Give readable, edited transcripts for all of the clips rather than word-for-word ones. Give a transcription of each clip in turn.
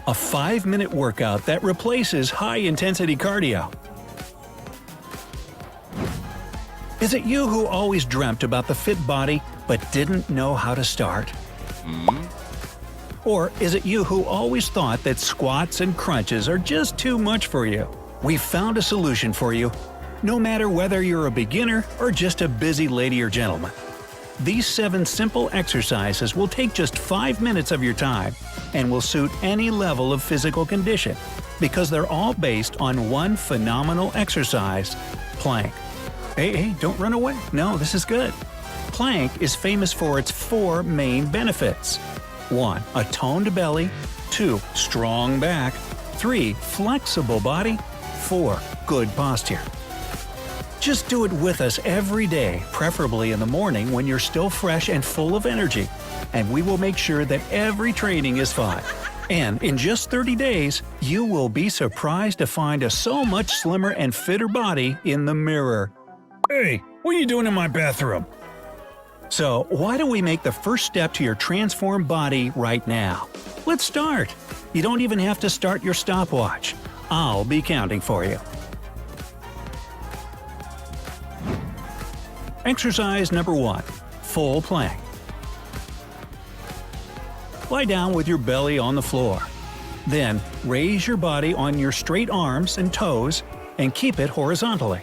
a 5-minute workout that replaces high-intensity cardio. Is it you who always dreamt about the fit body but didn't know how to start? Or is it you who always thought that squats and crunches are just too much for you? We've found a solution for you, no matter whether you're a beginner or just a busy lady or gentleman. These 7 simple exercises will take just 5 minutes of your time and will suit any level of physical condition because they're all based on one phenomenal exercise – plank. Hey, don't run away. No, this is good. Plank is famous for its 4 main benefits. 1. A toned belly. 2. Strong back. 3. Flexible body. 4. Good posture. Just do it with us every day, preferably in the morning when you're still fresh and full of energy, and we will make sure that every training is fun. And in just 30 days, you will be surprised to find a so much slimmer and fitter body in the mirror. Hey, what are you doing in my bathroom? So, why don't we make the first step to your transformed body right now? Let's start! You don't even have to start your stopwatch. I'll be counting for you. Exercise number 1. Full plank. Lie down with your belly on the floor. Then, raise your body on your straight arms and toes and keep it horizontally.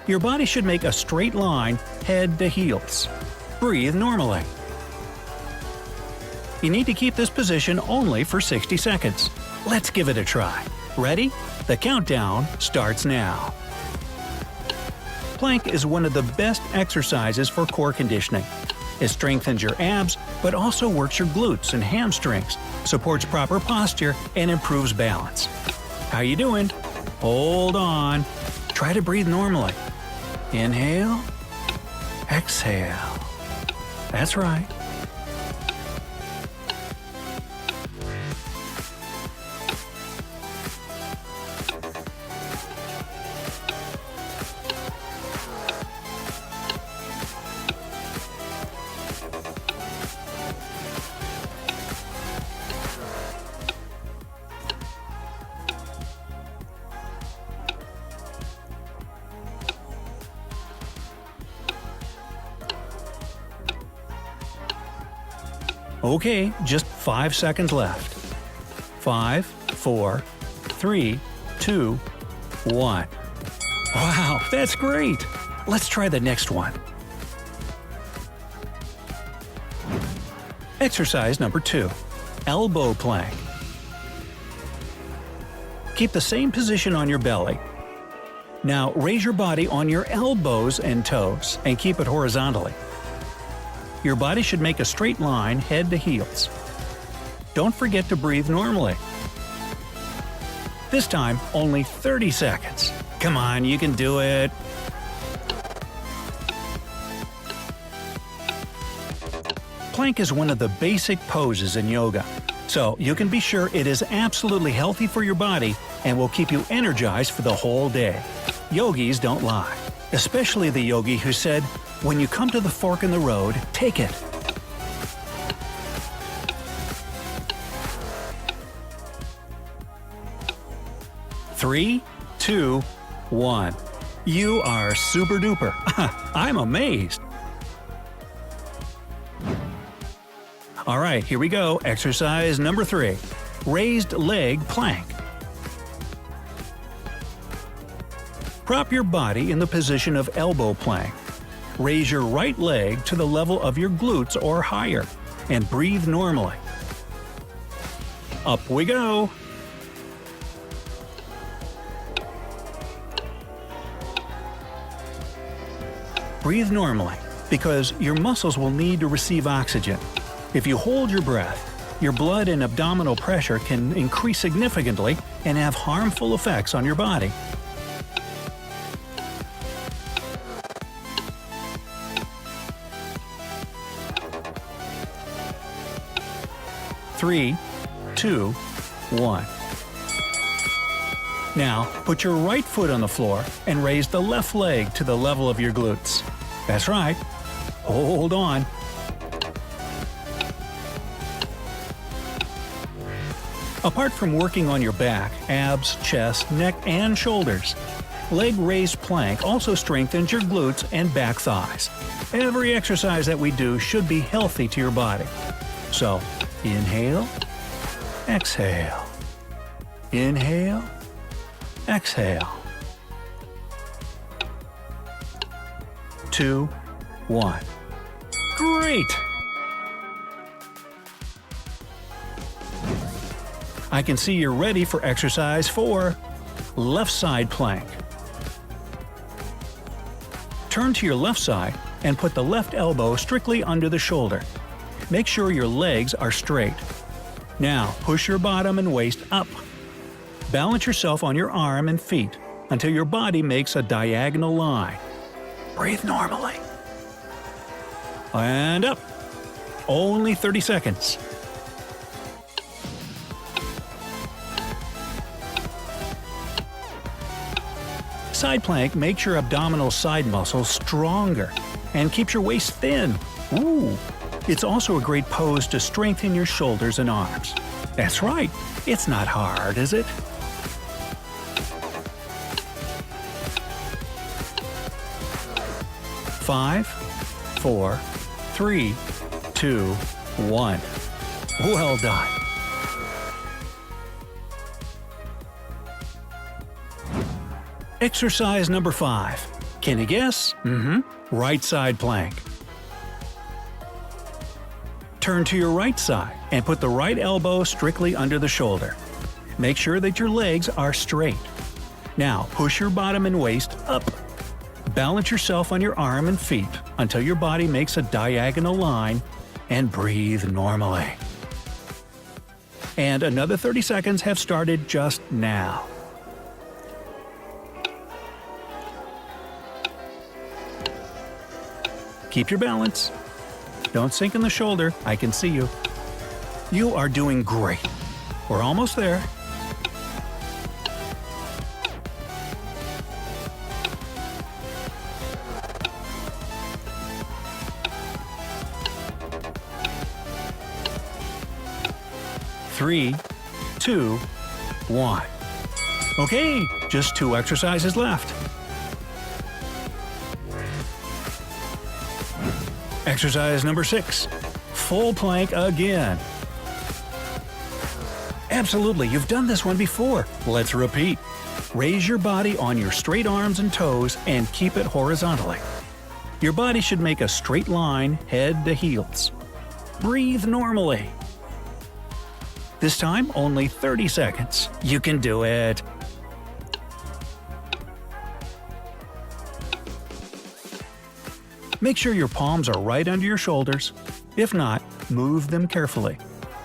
Your body should make a straight line, head to heels. Breathe normally. You need to keep this position only for 60 seconds. Let's give it a try. Ready? The countdown starts now. Plank is one of the best exercises for core conditioning. It strengthens your abs, but also works your glutes and hamstrings, supports proper posture, and improves balance. How you doing? Hold on. Try to breathe normally. Inhale. Exhale. That's right. Okay, just 5 seconds left. 5, 4, 3, 2, 1. Wow, that's great! Let's try the next one. Exercise number 2. Elbow plank. Keep the same position on your belly. Now raise your body on your elbows and toes and keep it horizontally. Your body should make a straight line head to heels. Don't forget to breathe normally. This time, only 30 seconds. Come on, you can do it! Plank is one of the basic poses in yoga, so you can be sure it is absolutely healthy for your body and will keep you energized for the whole day. Yogis don't lie, especially the yogi who said, "When you come to the fork in the road, take it." Three, 2, 1. You are super duper. I'm amazed. Alright, here we go. Exercise number 3. Raised leg plank. Prop your body in the position of elbow plank. Raise your right leg to the level of your glutes or higher, and breathe normally. Up we go! Breathe normally, because your muscles will need to receive oxygen. If you hold your breath, your blood and abdominal pressure can increase significantly and have harmful effects on your body. Three, 2, 1. Now, put your right foot on the floor and raise the left leg to the level of your glutes. That's right. Hold on. Apart from working on your back, abs, chest, neck, and shoulders, leg raised plank also strengthens your glutes and back thighs. Every exercise that we do should be healthy to your body. So, inhale, exhale. Inhale, exhale. 2, 1. Great! I can see you're ready for exercise 4, left side plank. Turn to your left side and put the left elbow strictly under the shoulder. Make sure your legs are straight. Now push your bottom and waist up. Balance yourself on your arm and feet until your body makes a diagonal line. Breathe normally. And up. Only 30 seconds. Side plank makes your abdominal side muscles stronger and keeps your waist thin. Ooh! It's also a great pose to strengthen your shoulders and arms. That's right, it's not hard, is it? Five, 4, 3, 2, 1. Well done. Exercise number 5. Can you guess? Right side plank. Turn to your right side and put the right elbow strictly under the shoulder. Make sure that your legs are straight. Now push your bottom and waist up. Balance yourself on your arm and feet until your body makes a diagonal line and breathe normally. And another 30 seconds have started just now. Keep your balance. Don't sink in the shoulder, I can see you. You are doing great. We're almost there. Three, 2, 1. Okay, just 2 exercises left. Exercise number 6. Full plank again. Absolutely, you've done this one before. Let's repeat. Raise your body on your straight arms and toes and keep it horizontally. Your body should make a straight line, head to heels. Breathe normally. This time, only 30 seconds. You can do it. Make sure your palms are right under your shoulders. If not, move them carefully.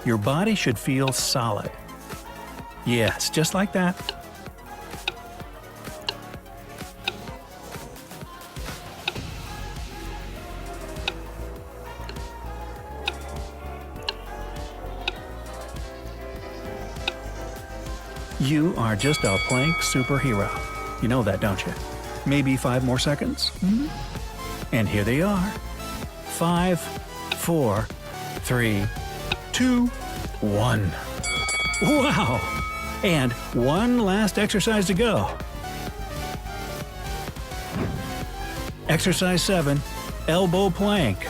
Your body should feel solid. Yes, just like that. You are just a plank superhero. You know that, don't you? Maybe 5 more seconds? And here they are. 5, 4, 3, 2, 1. Wow! And one last exercise to go. Exercise 7, elbow plank.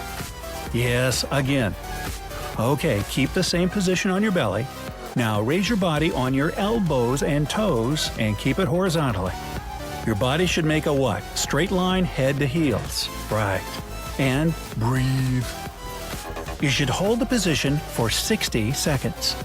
Yes, again. Okay, keep the same position on your belly. Now raise your body on your elbows and toes and keep it horizontally. Your body should make a what? Straight line, head to heels. Right. And breathe. You should hold the position for 60 seconds.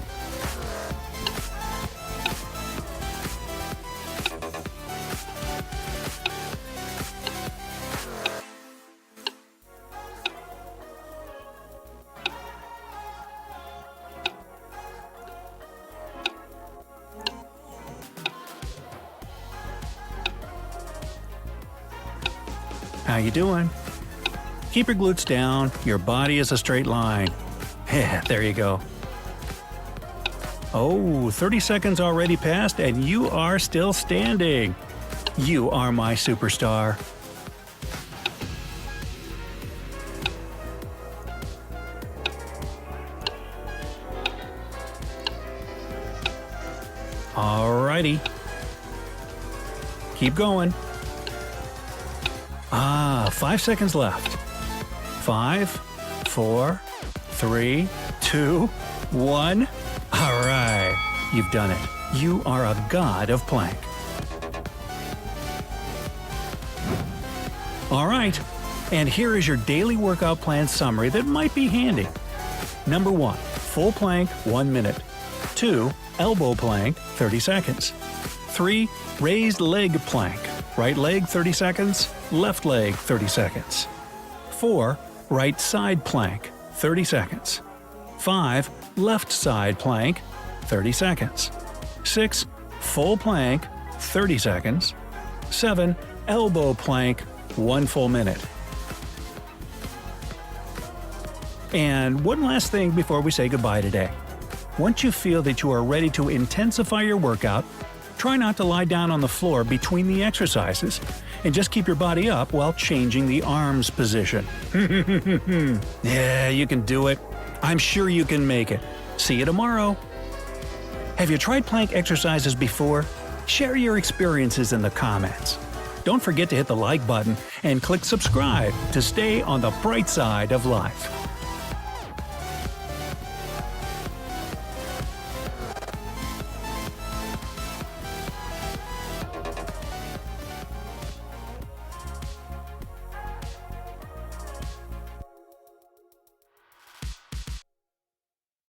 How you doing? Keep your glutes down, your body is a straight line. There you go. Oh, 30 seconds already passed and you are still standing. You are my superstar. Alrighty. Keep going. 5 seconds left. 5, 4, 3, 2, 1. Alright, you've done it. You are a god of plank. Alright, and here is your daily workout plan summary that might be handy. Number 1. Full plank, 1 minute. 2. Elbow plank, 30 seconds. 3. Raised leg plank. Right leg 30 seconds, left leg 30 seconds. 4. Right side plank, 30 seconds. 5. Left side plank, 30 seconds. 6. Full plank, 30 seconds. 7. Elbow plank, 1 full minute. And one last thing before we say goodbye today. Once you feel that you are ready to intensify your workout, try not to lie down on the floor between the exercises, and just keep your body up while changing the arms position. Yeah, you can do it. I'm sure you can make it. See you tomorrow. Have you tried plank exercises before? Share your experiences in the comments. Don't forget to hit the like button and click subscribe to stay on the bright side of life.